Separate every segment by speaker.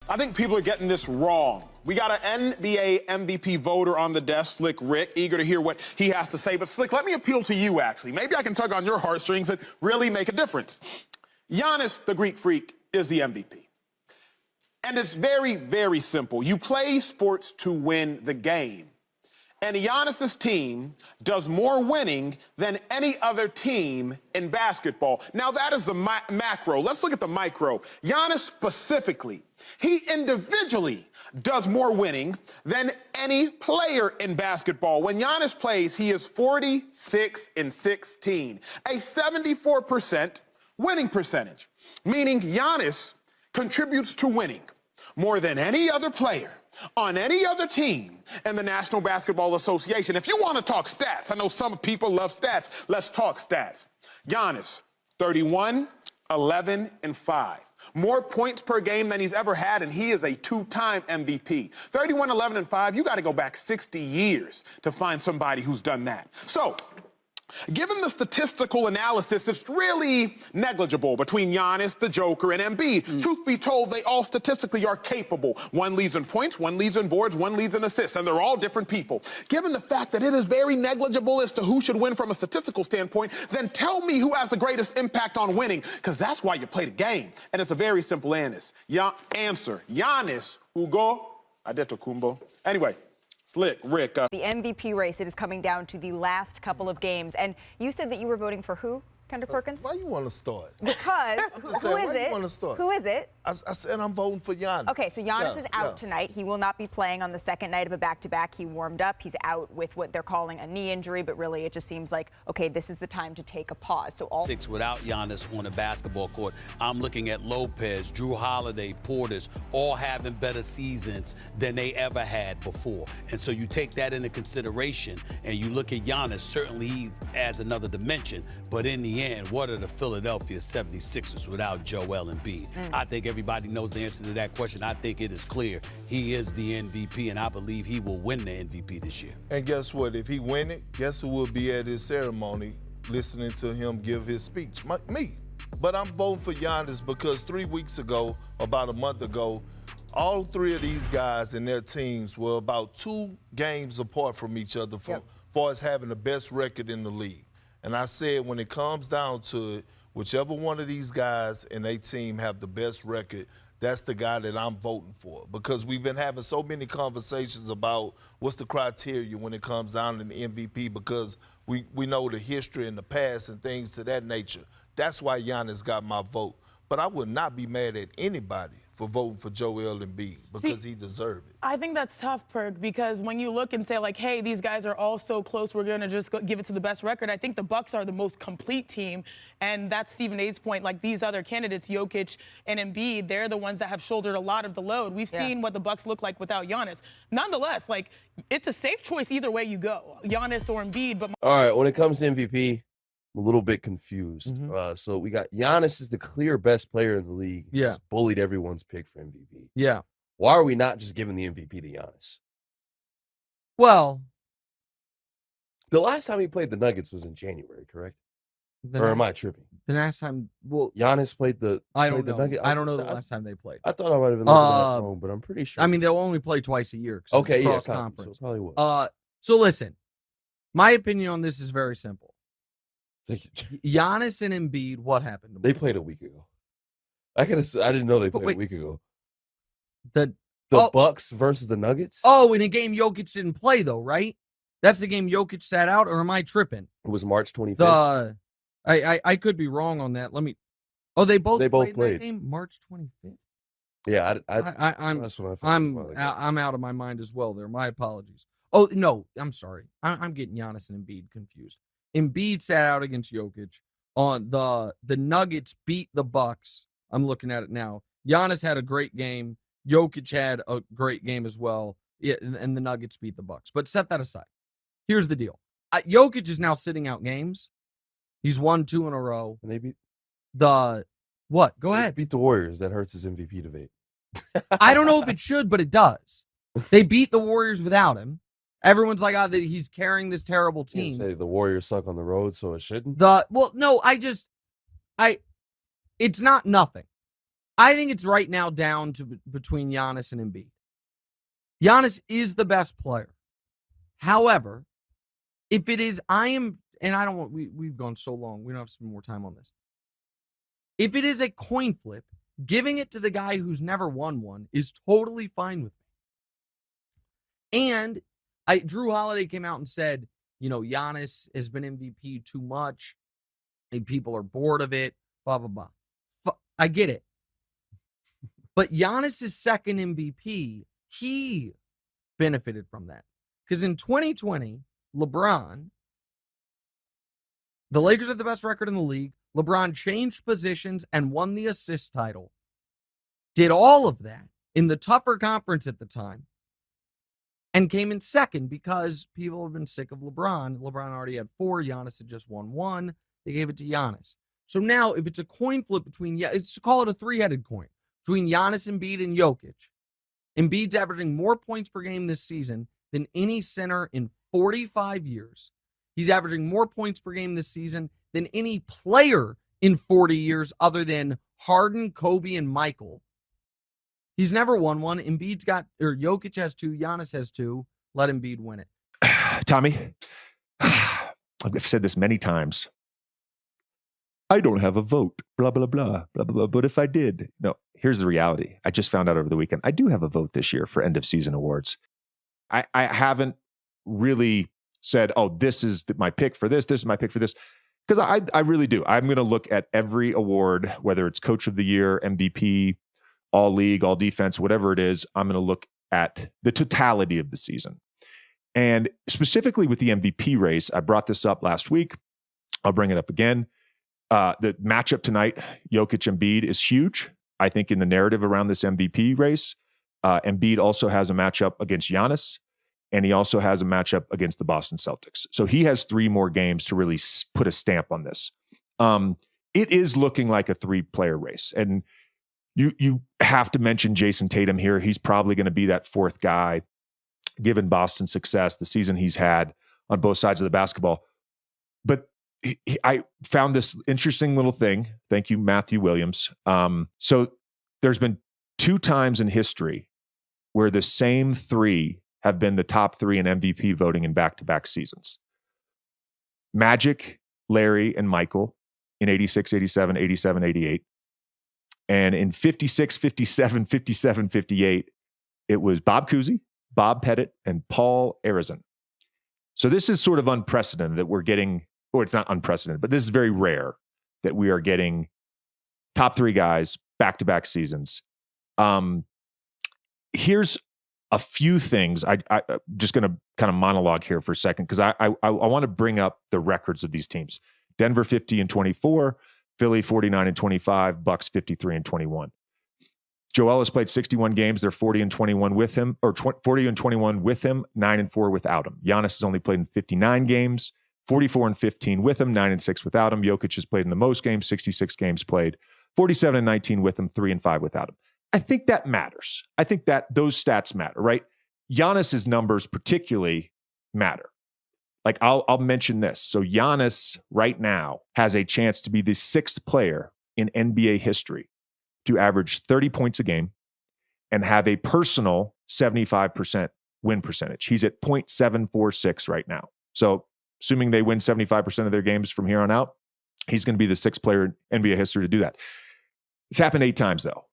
Speaker 1: I think people are getting this wrong. We got an NBA MVP voter on the desk, Slick Rick, eager to hear what he has to say. But Slick, let me appeal to you, actually. Maybe I can tug on your heartstrings and really make a difference. Giannis, the Greek freak, is the MVP. And it's very, very simple. You play sports to win the game. And Giannis's team does more winning than any other team in basketball. Now, that is the macro. Let's look at the micro. Giannis specifically, he individually does more winning than any player in basketball. When Giannis plays, he is 46-16, a 74% winning percentage, meaning Giannis contributes to winning more than any other player on any other team in the National Basketball Association. If you want to talk stats, I know some people love stats. Let's talk stats. Giannis, 31, 11, and 5. More points per game than he's ever had, and he is a two-time MVP. 31, 11, and 5, you got to go back 60 years to find somebody who's done that. So, given the statistical analysis, it's really negligible between Giannis, the Joker, and Embiid. Truth be told, they all statistically are capable. One leads in points, one leads in boards, one leads in assists, and they're all different people. Given the fact that it is very negligible as to who should win from a statistical standpoint, then tell me who has the greatest impact on winning, because that's why you play the game. And it's a very simple answer. Giannis Antetokounmpo. Anyway. Slick, Rick.
Speaker 2: The MVP race, it is coming down to the last couple of games. And you said that you were voting for who, Kendrick Perkins?
Speaker 3: Why you want to start?
Speaker 2: Because, who is it? Who is it?
Speaker 3: I said I'm voting for Giannis.
Speaker 2: Okay, so Giannis is out tonight. He will not be playing on the second night of a back-to-back. He warmed up. He's out with what they're calling a knee injury, but really it just seems like, okay, this is the time to take a pause. So all
Speaker 4: 6 without Giannis on the basketball court. I'm looking at Lopez, Drew Holiday, Portis, all having better seasons than they ever had before. And so you take that into consideration and you look at Giannis, certainly he adds another dimension, but in the end, what are the Philadelphia 76ers without Joel Embiid? I think everybody knows the answer to that question. I think it is clear. He is the MVP, and I believe he will win the MVP this year.
Speaker 3: And guess what? If he win it, guess who will be at his ceremony listening to him give his speech? Me. But I'm voting for Giannis because 3 weeks ago, about a month ago, all three of these guys and their teams were about 2 games apart from each other as far as having the best record in the league. And I said when it comes down to it, whichever one of these guys and their team have the best record, that's the guy that I'm voting for. Because we've been having so many conversations about what's the criteria when it comes down to the MVP, because we know the history and the past and things to that nature. That's why Giannis got my vote. But I would not be mad at anybody for voting for Joel Embiid because he deserved it.
Speaker 5: I think that's tough, Perk, because when you look and say, like, hey, these guys are all so close, we're going to just give it to the best record, I think the Bucks are the most complete team, and that's Stephen A's point. Like, these other candidates, Jokic and Embiid, they're the ones that have shouldered a lot of the load. We've seen what the Bucks look like without Giannis. Nonetheless, like, it's a safe choice either way you go, Giannis or Embiid. But
Speaker 6: all right, when it comes to MVP, I'm a little bit confused. So we got Giannis is the clear best player in the league. He just bullied everyone's pick for MVP.
Speaker 7: Yeah.
Speaker 6: Why are we not just giving the MVP to Giannis?
Speaker 7: Well,
Speaker 6: the last time he played the Nuggets was in January, correct? Or am I tripping?
Speaker 7: The last time, well,
Speaker 6: Giannis played the
Speaker 7: Nuggets.
Speaker 6: Nuggets.
Speaker 7: I don't know the last time they played.
Speaker 6: I thought I might have been looking at that wrong, but I'm pretty sure.
Speaker 7: I mean, they'll only play twice a year.
Speaker 6: Okay,
Speaker 7: cross conference.
Speaker 6: So it probably was.
Speaker 7: So listen, my opinion on this is very simple.
Speaker 6: Thank you.
Speaker 7: Giannis and Embiid, what happened to them?
Speaker 6: They played a week ago. I didn't know they played a week ago.
Speaker 7: The
Speaker 6: Bucks versus the Nuggets?
Speaker 7: Oh, in a game Jokic didn't play, though, right? That's the game Jokic sat out, or am I tripping?
Speaker 6: It was March 25th.
Speaker 7: I could be wrong on that. Let me. Oh, they both played that game March 25th.
Speaker 6: Yeah,
Speaker 7: I'm
Speaker 6: that's what I
Speaker 7: I'm out of my mind as well. There, my apologies. Oh no, I'm sorry. I'm getting Giannis and Embiid confused. Embiid sat out against Jokic. On the Nuggets beat the Bucks. I'm looking at it now. Giannis had a great game. Jokic had a great game as well. Yeah, and the Nuggets beat the Bucks. But set that aside. Here's the deal. Jokic is now sitting out games. He's won 2 in a row.
Speaker 6: And they beat
Speaker 7: what? Go ahead.
Speaker 6: Beat the Warriors. That hurts his MVP debate.
Speaker 7: I don't know if it should, but it does. They beat the Warriors without him. Everyone's like, that he's carrying this terrible team.
Speaker 6: Say the Warriors suck on the road, so it shouldn't.
Speaker 7: It's not nothing. I think it's right now down to between Giannis and Embiid. Giannis is the best player. However, if it is, we've gone so long. We don't have to spend more time on this. If it is a coin flip, giving it to the guy who's never won one is totally fine with me. And Drew Holiday came out and said, Giannis has been MVP too much, and people are bored of it, blah, blah, blah. I get it. But Giannis' second MVP, he benefited from that. Because in 2020, LeBron, the Lakers had the best record in the league. LeBron changed positions and won the assist title. Did all of that in the tougher conference at the time and came in second because people have been sick of LeBron. LeBron already had 4. Giannis had just won 1. They gave it to Giannis. So now if it's a coin flip call it a 3-headed coin between Giannis, Embiid, and Jokic. Embiid's averaging more points per game this season than any center in 45 years. He's averaging more points per game this season than any player in 40 years other than Harden, Kobe, and Michael. He's never won one. Jokic has 2. Giannis has 2. Let Embiid win it.
Speaker 8: Tommy, I've said this many times. I don't have a vote, blah, blah, blah, blah, blah, blah. But if I did, no, here's the reality. I just found out over the weekend. I do have a vote this year for end of season awards. I haven't really said, oh, this is my pick for this. This is my pick for this. Because I really do. I'm going to look at every award, whether it's Coach of the Year, MVP, All League, All Defense, whatever it is. I'm going to look at the totality of the season. And specifically with the MVP race, I brought this up last week. I'll bring it up again. The matchup tonight, Jokic Embiid, is huge, I think, in the narrative around this MVP race. Embiid also has a matchup against Giannis, and he also has a matchup against the Boston Celtics. So he has 3 more games to really put a stamp on this. It is looking like a 3-player race. And you have to mention Jason Tatum here. He's probably going to be that 4th guy, given Boston's success, the season he's had on both sides of the basketball. But I found this interesting little thing. Thank you, Matthew Williams. So there's been 2 times in history where the same 3 have been the top 3 in MVP voting in back-to-back seasons. Magic, Larry, and Michael in 86, 87, 87, 88. And in 56, 57, 57, 58, it was Bob Cousy, Bob Pettit, and Paul Arizin. So this is sort of unprecedented that we're getting, or it's not unprecedented, but this is very rare that we are getting top 3 guys back-to-back seasons. Here's a few things. I'm just going to kind of monologue here for a second because I want to bring up the records of these teams. Denver 50-24, Philly 49-25, Bucks 53-21. Joel has played 61 games. They're 40-21 with him, or 40-21 with him, 9-4 without him. Giannis has only played in 59 games, 44-15 with him, 9-6 without him. Jokic has played in the most games, 66 games played, 47-19 with him, 3-5 without him. I think that matters. I think that those stats matter, right? Giannis's numbers particularly matter. Like I'll mention this. So Giannis right now has a chance to be the 6th player in NBA history to average 30 points a game and have a personal 75% win percentage. He's at 0.746 right now. So assuming they win 75% of their games from here on out, he's going to be the 6th player in NBA history to do that. It's happened 8 times though.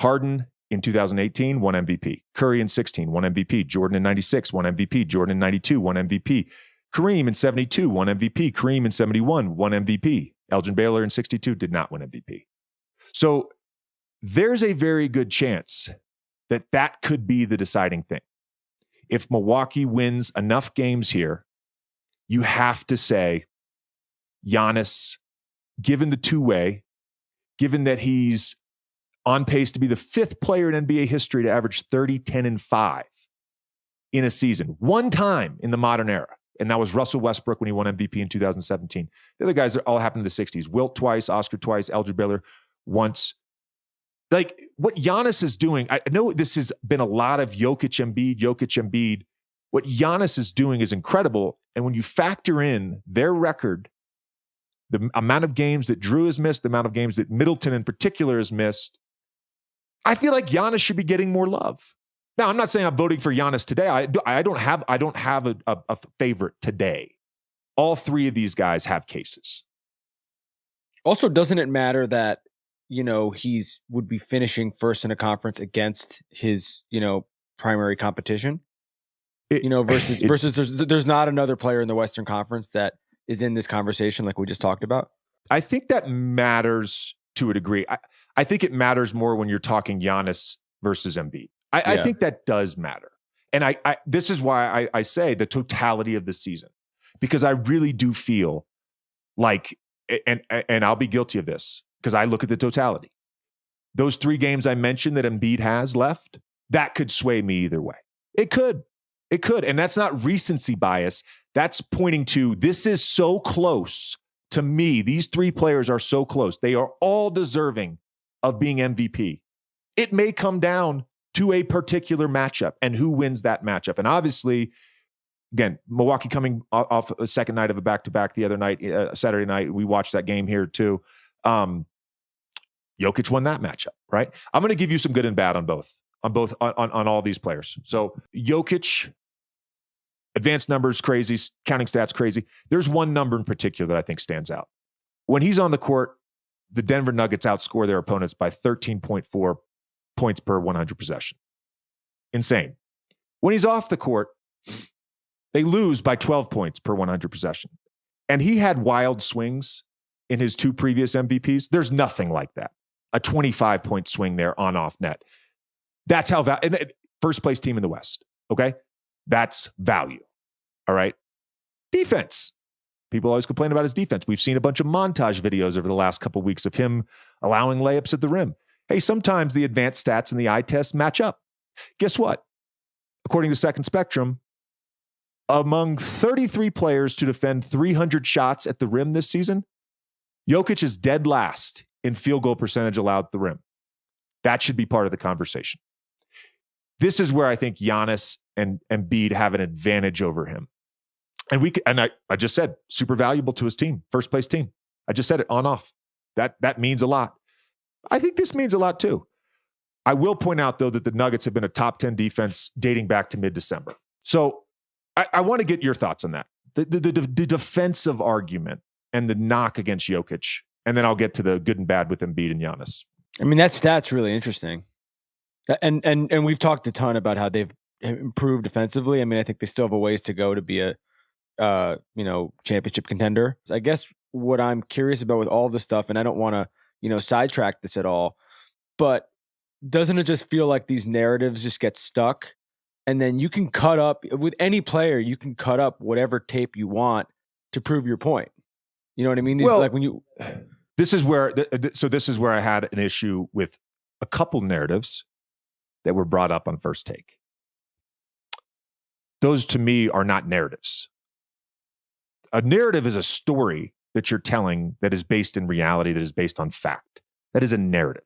Speaker 8: Harden in 2018 won MVP. Curry in 16 won MVP. Jordan in 96 won MVP. Jordan in 92 won MVP. Kareem in 72 won MVP. Kareem in 71 won MVP. Elgin Baylor in 62 did not win MVP. So there's a very good chance that that could be the deciding thing. If Milwaukee wins enough games here, you have to say Giannis, given the 2-way, given that he's on pace to be the 5th player in NBA history to average 30, 10, and 5 in a season. One time in the modern era. And that was Russell Westbrook when he won MVP in 2017. The other guys all happened in the 60s. Wilt twice, Oscar twice, Elgin Baylor once. Like what Giannis is doing, I know this has been a lot of Jokic Embiid. What Giannis is doing is incredible. And when you factor in their record, the amount of games that Drew has missed, the amount of games that Middleton in particular has missed, I feel like Giannis should be getting more love. Now, I'm not saying I'm voting for Giannis today. I don't have a favorite today. All three of these guys have cases.
Speaker 9: Also, doesn't it matter that, he's would be finishing first in a conference against his, primary competition? Versus there's not another player in the Western Conference that is in this conversation like we just talked about.
Speaker 8: I think that matters to a degree. I think it matters more when you're talking Giannis versus Embiid. I think that does matter. And this is why I say the totality of the season, because I really do feel like, and I'll be guilty of this because I look at the totality. Those 3 games I mentioned that Embiid has left, that could sway me either way. It could. And that's not recency bias. That's pointing to this is so close to me. These 3 players are so close. They are all deserving of being MVP. It may come down to a particular matchup and who wins that matchup. And obviously, again, Milwaukee coming off a second night of a back-to-back the other night, Saturday night. We watched that game here too. Jokic won that matchup, right? I'm going to give you some good and bad on all these players. So Jokic, advanced numbers, crazy, counting stats, crazy. There's one number in particular that I think stands out. When he's on the court, the Denver Nuggets outscore their opponents by 13.4 points per 100 possession. Insane. When he's off the court, they lose by 12 points per 100 possession. And he had wild swings in his 2 previous MVPs. There's nothing like that. A 25-point swing there on off net. That's how first place team in the West. Okay. That's value. All right. Defense. People always complain about his defense. We've seen a bunch of montage videos over the last couple of weeks of him allowing layups at the rim. Hey, sometimes the advanced stats and the eye test match up. Guess what? According to Second Spectrum, among 33 players to defend 300 shots at the rim this season, Jokic is dead last in field goal percentage allowed at the rim. That should be part of the conversation. This is where I think Giannis and Embiid have an advantage over him. And I just said, super valuable to his team, first place team. I just said it on off. That means a lot. I think this means a lot too. I will point out though that the Nuggets have been a top 10 defense dating back to mid-December. So I want to get your thoughts on that. The defensive argument and the knock against Jokic, and then I'll get to the good and bad with Embiid and Giannis.
Speaker 9: I mean, that stat's really interesting. And we've talked a ton about how they've improved defensively. I mean, I think they still have a ways to go to be a championship contender. I guess what I'm curious about with all this stuff, and I don't want to, sidetrack this at all, but doesn't it just feel like these narratives just get stuck? And then you can cut up with any player, you can cut up whatever tape you want to prove your point. You know what I mean?
Speaker 8: This is where I had an issue with a couple narratives that were brought up on First Take. Those to me are not narratives. A narrative is a story that you're telling that is based in reality, that is based on fact. That is a narrative.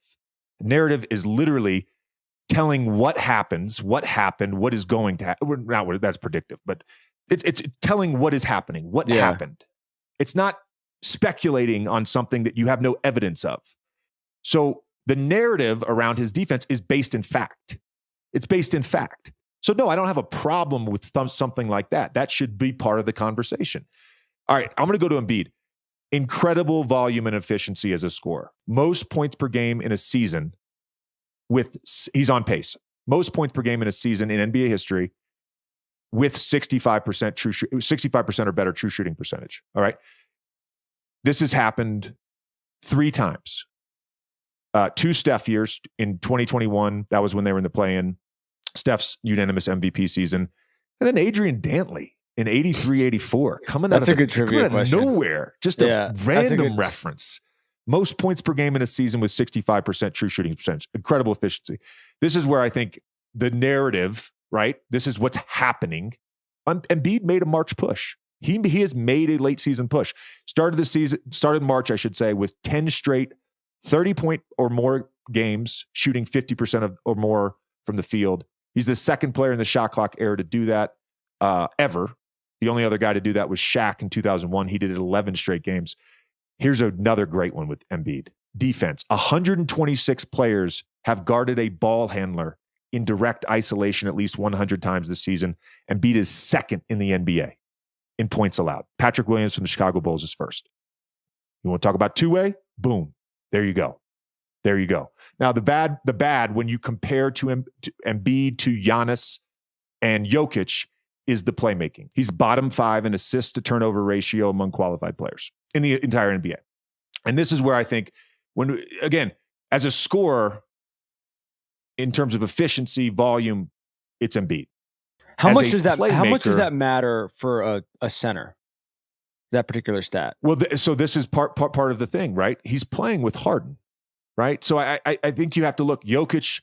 Speaker 8: A narrative is literally telling what happens, what happened, what is going to happen. Not that's predictive, but it's telling what is happening, what happened. It's not speculating on something that you have no evidence of. So the narrative around his defense is based in fact. It's based in fact. So no, I don't have a problem with something like that. That should be part of the conversation. All right, I'm going to go to Embiid. Incredible volume and efficiency as a scorer. Most points per game in a season he's on pace. Most points per game in a season in NBA history with 65% or better true shooting percentage. All right. This has happened 3 times. 2 Steph years in 2021. That was when they were in the play-in. Steph's unanimous MVP season. And then Adrian Dantley in 83-84.
Speaker 9: That's a good trivia question.
Speaker 8: Nowhere. Just a random reference. Most points per game in a season with 65% true shooting percentage. Incredible efficiency. This is where I think the narrative, right? This is what's happening. Embiid made a March push. He has made a late season push. Started March, I should say, with 10 straight 30-point or more games, shooting 50% or more from the field. He's the second player in the shot clock era to do that ever. The only other guy to do that was Shaq in 2001. He did it 11 straight games. Here's another great one with Embiid. Defense. 126 players have guarded a ball handler in direct isolation at least 100 times this season. Embiid is second in the NBA in points allowed. Patrick Williams from the Chicago Bulls is first. You want to talk about two-way? Boom. There you go. There you go. Now, the bad when you compare to Embiid, to Giannis and Jokic, is the playmaking. He's bottom 5 in assists to turnover ratio among qualified players in the entire NBA. And this is where I think, again, as a scorer, in terms of efficiency, volume, it's Embiid.
Speaker 9: How much does that matter for a center? That particular stat.
Speaker 8: Well, so this is part of the thing, right? He's playing with Harden, right? So I think you have to look. Jokic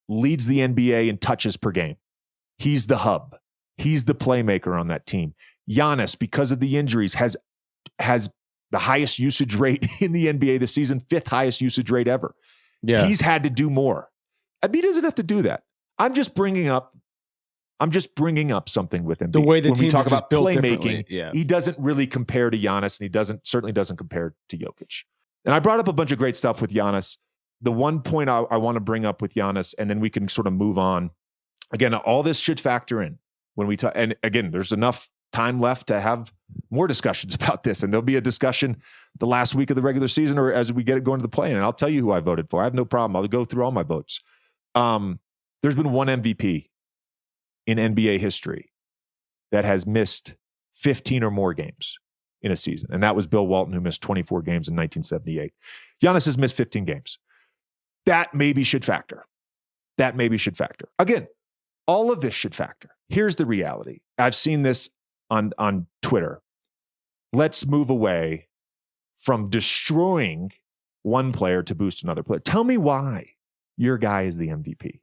Speaker 8: leads the NBA in touches per game. He's the hub. He's the playmaker on that team. Giannis, because of the injuries, has the highest usage rate in the NBA this season, 5th highest usage rate ever.
Speaker 9: Yeah.
Speaker 8: He's had to do more. Embiid doesn't have to do that. I'm just bringing up something with Embiid.
Speaker 9: The way the
Speaker 8: when we
Speaker 9: teams
Speaker 8: talk
Speaker 9: are just
Speaker 8: about
Speaker 9: built
Speaker 8: playmaking,
Speaker 9: yeah.
Speaker 8: he doesn't really compare to Giannis, and he certainly doesn't compare to Jokic. And I brought up a bunch of great stuff with Giannis. The one point I want to bring up with Giannis, and then we can sort of move on. Again, all this should factor in when we talk. And again, there's enough time left to have more discussions about this. And there'll be a discussion the last week of the regular season or as we get it going to the play-in. And I'll tell you who I voted for. I have no problem. I'll go through all my votes. There's been one MVP in NBA history that has missed 15 or more games in a season. And that was Bill Walton, who missed 24 games in 1978. Giannis has missed 15 games. That maybe should factor. Again, all of this should factor. Here's the reality. I've seen this on Twitter. Let's move away from destroying one player to boost another player. Tell me why your guy is the MVP.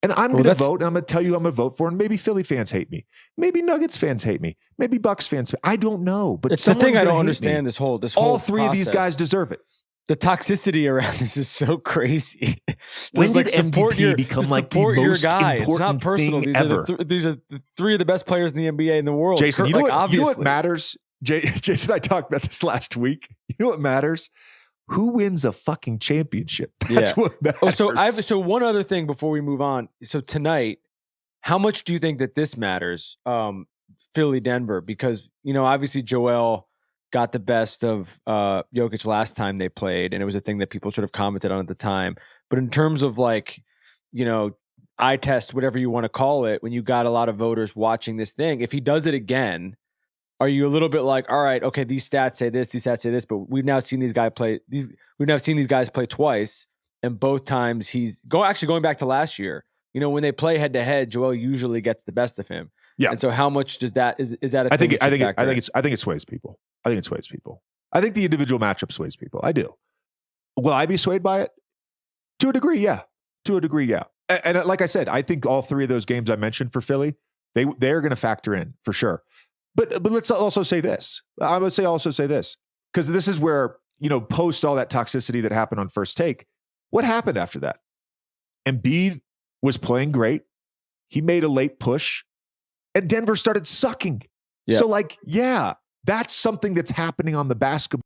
Speaker 8: And I'm going to vote, and I'm going to tell you I'm going to vote for, and maybe Philly fans hate me. Maybe Nuggets fans hate me. Maybe Bucks fans. I don't know. But
Speaker 9: it's the thing I don't understand. This whole
Speaker 8: all three of these guys deserve it.
Speaker 9: The toxicity around this is so crazy.
Speaker 8: When did MVP become like the most important
Speaker 9: it's not personal.
Speaker 8: thing ever?
Speaker 9: These are the 3 of the best players in the NBA in the world.
Speaker 8: Jason, you know what matters? Jason and I talked about this last week. You know what matters? Who wins a fucking championship? That's what matters.
Speaker 9: So one other thing before we move on. So tonight, how much do you think that this matters? Philly, Denver, because obviously Joel got the best of Jokic last time they played, and it was a thing that people sort of commented on at the time. But in terms of eye test, whatever you want to call it, when you got a lot of voters watching this thing, if he does it again, are you a little bit like, all right, okay, these stats say this, but we've now seen these guys play twice, and both times going back to last year, when they play head to head, Joel usually gets the best of him. Yeah. And so how much does that is that a thing? I think
Speaker 8: it sways people. I think the individual matchup sways people. I do. Will I be swayed by it? To a degree, yeah. And like I said, I think all 3 of those games I mentioned for Philly, they're going to factor in for sure. But let's also say this. I would also say this, because this is where, post all that toxicity that happened on First Take, what happened after that? Embiid was playing great. He made a late push, and Denver started sucking. Yep. So that's something that's happening on the basketball